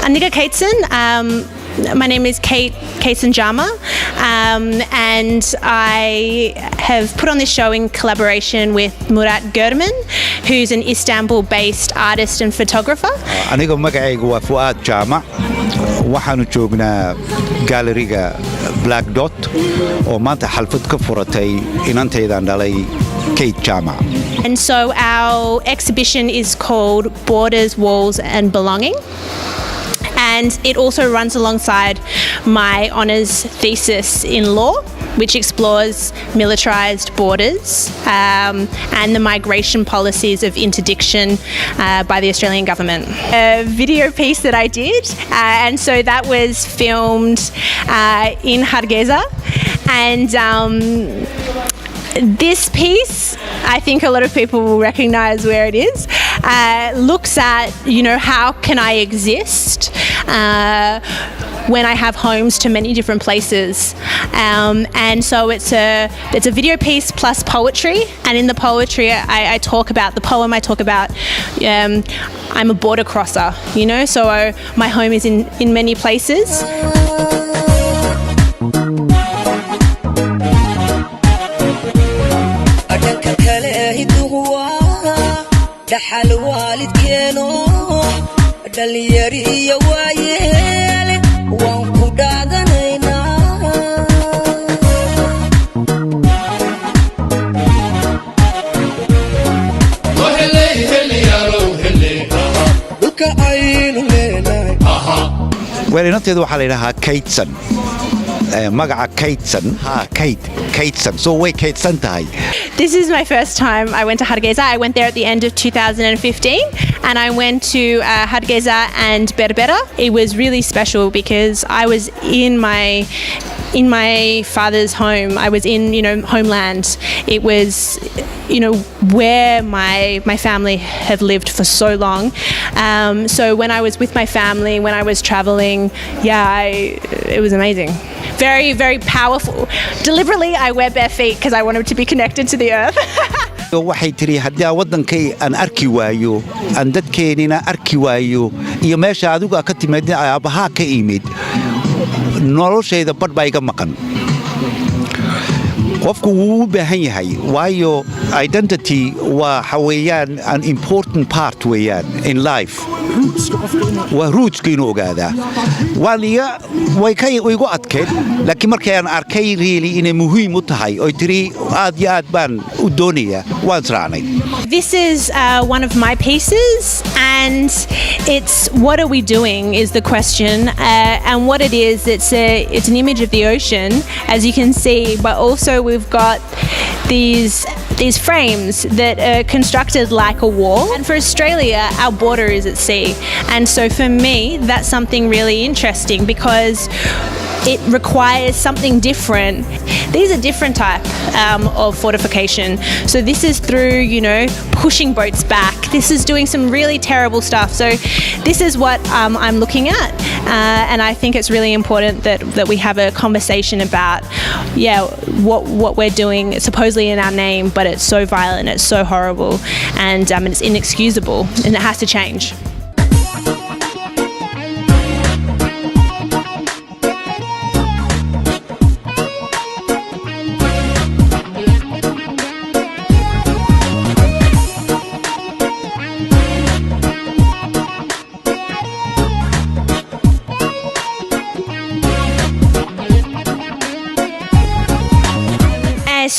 Aniga Kateson. My name is Kateson Jama, and I have put on this show in collaboration with Murat Gurman, who's an Istanbul-based artist and photographer. Aniga magacaygu waa Fuad Jama. Waxaanu joognaa gaaleriga Black Dot oo maanta xalfad ka furatay inantaydan dhalay Kate Jama. And so our exhibition is called Borders, Walls and Belonging. And it also runs alongside my honours thesis in law, which explores militarised borders and the migration policies of interdiction by the Australian government. A video piece that I did, and so that was filmed in Hargeisa, and this piece, I think a lot of people will recognise where it is, looks at, how can I exist when I have homes to many different places. And so it's a video piece plus poetry, and in the poetry I talk about the poem, I talk about I'm a border crosser, so my home is in many places. Well, inanteedu waxaa la yidhahaa Kateson. Magaca Kateson. Kateson. So way Kateson tahay. This is my first time I went to Hargeisa. I went there at the end of 2015, and I went to Hargeisa and Berbera. It was really special because I was in my father's home. I was in, homeland. It was, where my family have lived for so long. So when I was with my family, when I was traveling, it was amazing. Very, very powerful. Deliberately, I wear bare feet because I wanted to be connected to the earth. waxay tiri haddii wadankay aan arki waayo aan dadkeenina arki waayo iyo meesha adigu ka timid aabaha ka imid noloshayda badh baa iga maqan qofku wuu u baahan yahay waayo identity waa xawayaan an important part weeyaan in life waa rootska inuu ogaadaa way igu adkeed laakiin markay aan arkay really inay muhiim u tahay oo tiri aad iyo aad baan u doonayaa waan israacnay. This is one of my pieces, and it's what are we doing is the question, and what it is, it's an image of the ocean, as you can see, but also we've got these frames that are constructed like a wall. And for Australia, our border is at sea, and so for me that's something really interesting because it requires something different. These are different type of fortification. So this is through, pushing boats back. This is doing some really terrible stuff. So this is what I'm looking at, and I think it's really important that we have a conversation about, what we're doing. It's supposedly in our name, but it's so violent, it's so horrible, and it's inexcusable, and it has to change.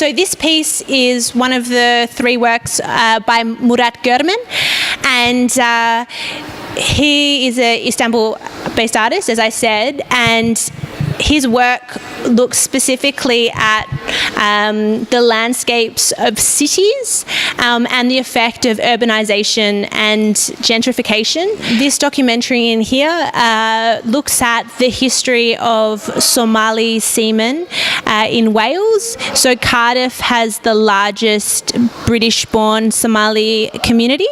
So this piece is one of the three works by Murat Gurman, and he is an Istanbul-based artist, as I said, and his work looks specifically at the landscapes of cities and the effect of urbanisation and gentrification. This documentary in here looks at the history of Somali seamen in Wales. So Cardiff has the largest British-born Somali community,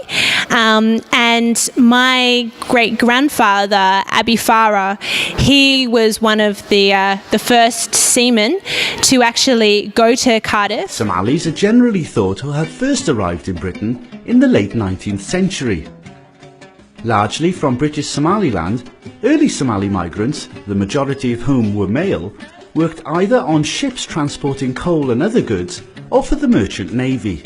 and my great-grandfather, Abi Farah, he was one of the first seamen to actually go to Cardiff. Somalis are generally thought to have first arrived in Britain in the late 19th century. Largely from British Somaliland, early Somali migrants, the majority of whom were male, worked either on ships transporting coal and other goods or for the merchant navy.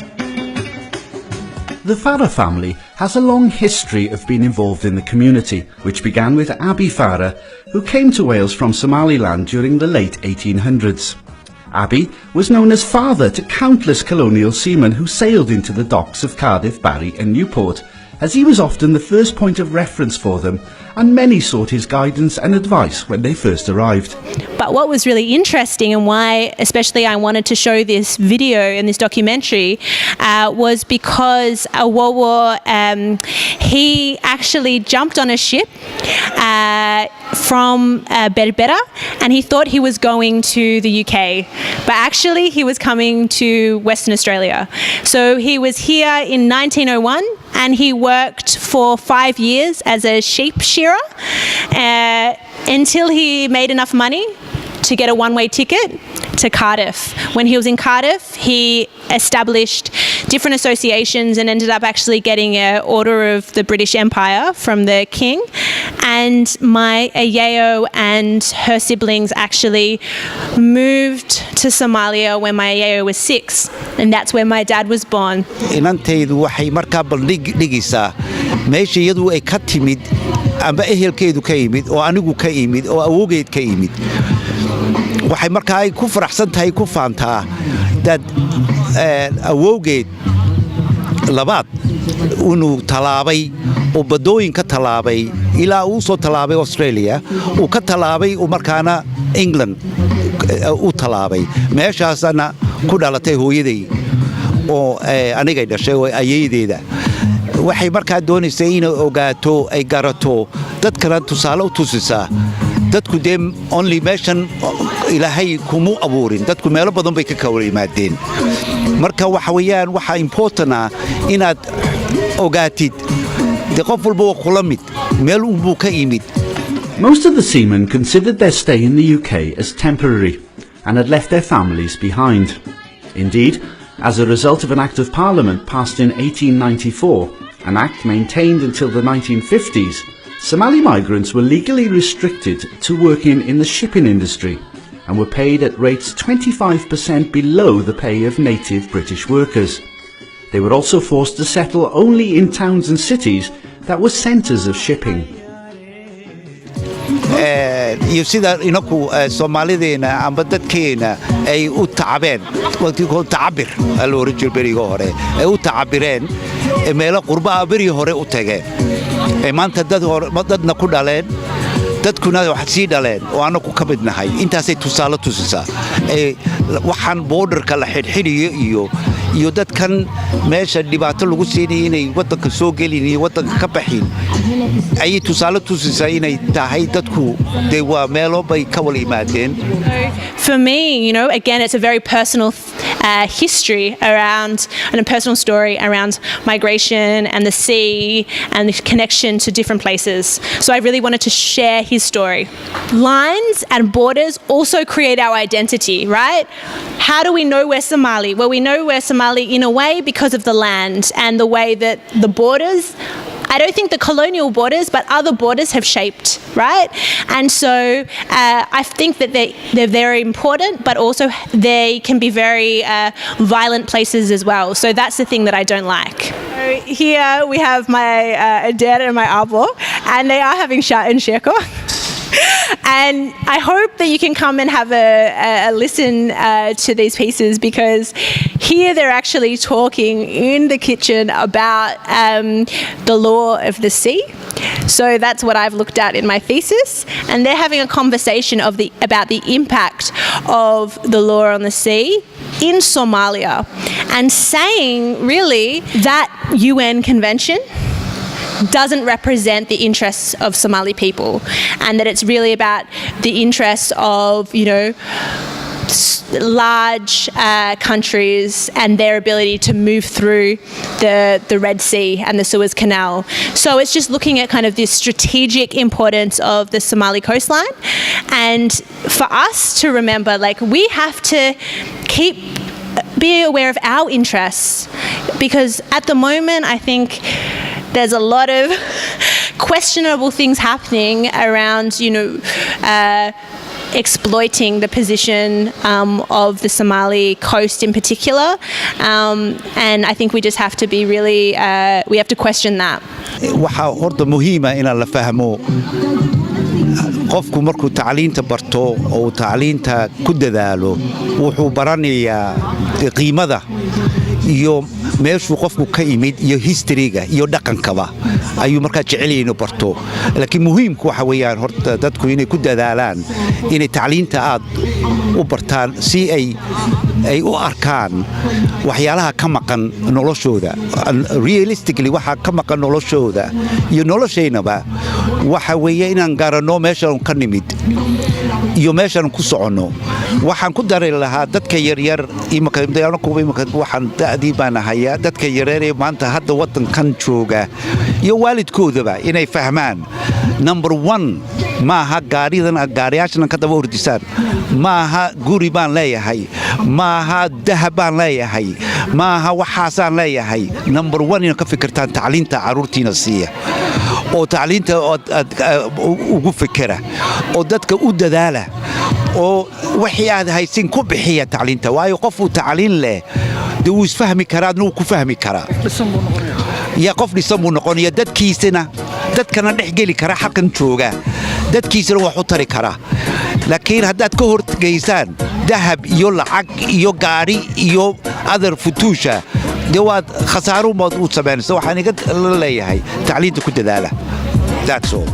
The Farah family has a long history of being involved in the community, which began with Abi Farah, who came to Wales from Somaliland during the late 1800s. Abi was known as father to countless colonial seamen who sailed into the docks of Cardiff, Barry and Newport, as he was often the first point of reference for them, and many sought his guidance and advice when they first arrived. But what was really interesting, and why especially I wanted to show this video and this documentary, was because Awowo, he actually jumped on a ship from Berbera, and he thought he was going to the UK, but actually he was coming to Western Australia. So he was here in 1901, and he worked for 5 years as a sheep shearer until he made enough money to get a one-way ticket to Cardiff. When he was in Cardiff, he established different associations and ended up actually getting an Order of the British Empire from the King. And my Ayeo and her siblings actually moved to Somalia when my Ayeo was 6, and that's where my dad was born. inantaydu waxay markaa baldhigaysaa meesha iyadu ay ka timid amba ehelkeedu ka yimid oo anigu ka yimid oo awoogeed ka yimid. waxay markaa ay ku faraxsan tahay ku faantaa dad awoogeed labaad inuu talaabay oo badooyin ka talaabay ilaa uu soo talaabay Australia uu ka talaabay oo markaana England uu talaabay meeshaasna ku dhalatay hooyaday oo aniga dhashay oo ayeedeeda. waxay markaa doonaysay inay ogaato ay garato dadkana tusaale u tusisaa dadku dee only meeshan ilaahay kumu abuurin dadku meelo badan bay ka kala yimaadeen. marka waxa weeyaan waxa important ah inaad ogaatid de qof walba waa kula mid meel uu buu ka yimid. Most of the seamen considered their stay in the UK as temporary and had left their families behind. Indeed, as a result of an Act of Parliament passed in 1894, an act maintained until the 1950s, Somali migrants were legally restricted to working in the shipping industry and were paid at rates 25% below the pay of native British workers. They were also forced to settle only in towns and cities that were centres of shipping. iyo sida inaku Soomaalideena amba dadkeena ay u tacabeen waqtiga tacabir loo rajul beriga hore ay u tacabireen meelo qurba beri hore u tageen maanta dadna ku dhaleen dadkuna wax sii dhaleen oo anaku ka midnahay intaasay tusaale tusisaa waxaan borderka la xidhiidhiyo iyo dadkan meesha dhibaato lagu siinay inay wadanka soo gelin iyo wadanka ka baxin ay tusaale tusisaa inay tahay dadku de waa meelo bay ka wal yimaadeen. For me, you know, again, it's a very personal history around, and a personal story around migration and the sea and the connection to different places. So I really wanted to share his story. Lines and borders also create our identity, right? How do we know we're Somali? Well, we know we're Somali in a way because of the land and the way that the borders, I don't think the colonial borders, but other borders have shaped, right? And so I think that they're very important, but also they can be very violent places as well. So that's the thing that I don't like. So here we have my dad and my abo, and they are having Sha and Sheko. And I hope that you can come and have a listen to these pieces, because here they're actually talking in the kitchen about the law of the sea. So that's what I've looked at in my thesis, and they're having a conversation about the impact of the law on the sea in Somalia, and saying really that UN convention doesn't represent the interests of Somali people, and that it's really about the interests of, you know, large countries and their ability to move through the Red Sea and the Suez Canal. So it's just looking at kind of the strategic importance of the Somali coastline, and for us to remember, like, we have to be aware of our interests, because at the moment I think there's a lot of questionable things happening around, exploiting the position of the Somali coast in particular, and I think we just have to be really, we have to question that. waxaa horta muhiima inaan la fahmo qofku markuu tacliinta barto oo tacliinta ku dadaalo wuxuu baranayaa qiimada iyo meeshuu qofku ka imid iyo historyga iyo dhaqankaba ayuu markaa jecel inuu barto laakiin muhiimku waxa weeyaan horta dadku inay ku dadaalaan inay tacliinta aad u bartaan si ay u arkaan waxyaalaha ka maqan noloshooda realistically waxa ka maqan noloshooda iyo nolosheynaba waxa weeye inaan garanno meeshaan ka nimid iyo meeshaan ku socono waxaan ku dari lahaa dadka yaryar waxaan da'dii baan ahayaa dadka yaryar ee maanta hadda waddankan jooga iyo waalidkoodaba inay fahmaan number 1 maaha gaariyaashan ka daba ordisaan maaha guri baan leeyahay maaha dahab baan leeyahay maaha waxaasaan leeyahay number 1 inaad ka fikirtaan tacliinta caruurtiina siiya oo tacliinta ugu fikira oo dadka u dadaala oo wixii aad haysin ku bixiya tacliinta waayo qof uu tacliin leh dee wuu isfahmi karaa adna wuu ku fahmi karaa yaa qof dhisan buu noqonaya dadkana dhex geli kara xalkan jooga dadkiisana wax u tari karaa laakiin haddaad ka horgeysaan dahab iyo lacag iyo gaari iyo adar futuusha dee waad khasaaro umaad u samaynaysa waxaan iga leeyahay tacliinta ku dadaala that's all